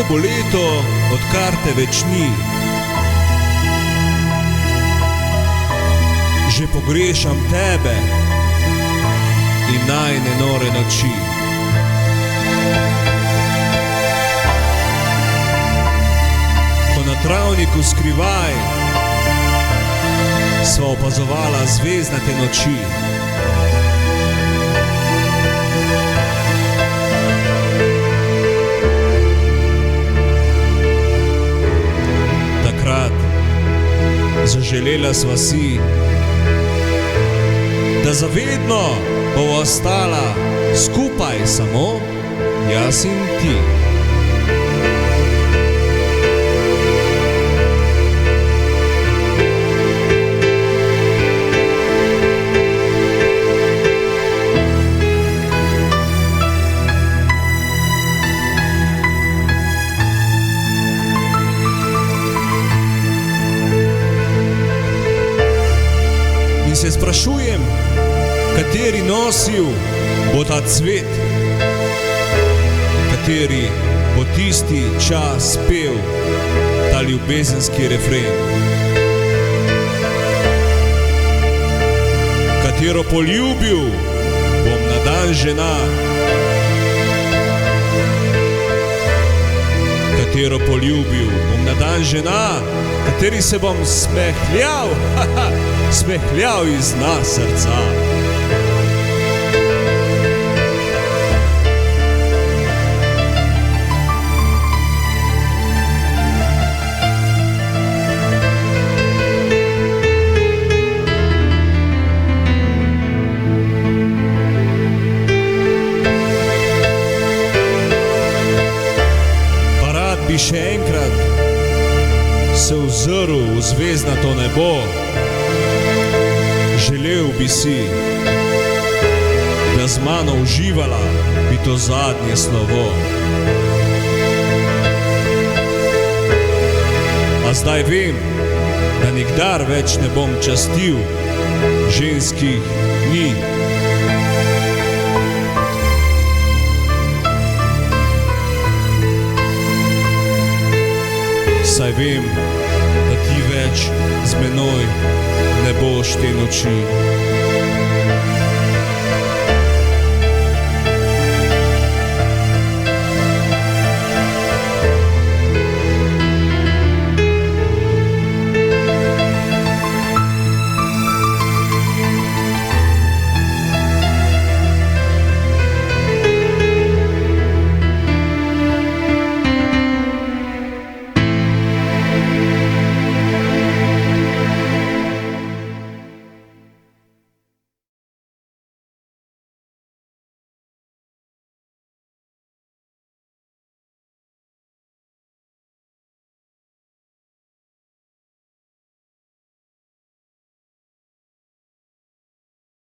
Minilo bo leto, odkar te več ni. Že pogrešam tebe in najne nore noči. Ko na travniku skrivaj sva opazovala zvezdnate noči. Takrat zaželela sva si, da zavedno bova ostala skupaj samo jaz in ti. In se sprašujem, kateri nosil bo ta cvet, kateri bo tisti čas pel ta ljubezenski refren, katero poljubil bom na dan žena, katero poljubil bom na dan žena, kateri se bom smehljal, smehljal iz dna srca. Bi še enkrat se ozrl v zvezdnato nebo, želel bi si, da z mano uživala bi to zadnje slovo. A zdaj vem, da nikdar več ne bom častil ženskih dni. Saj vem, da ti več z menoj ne boš te noči.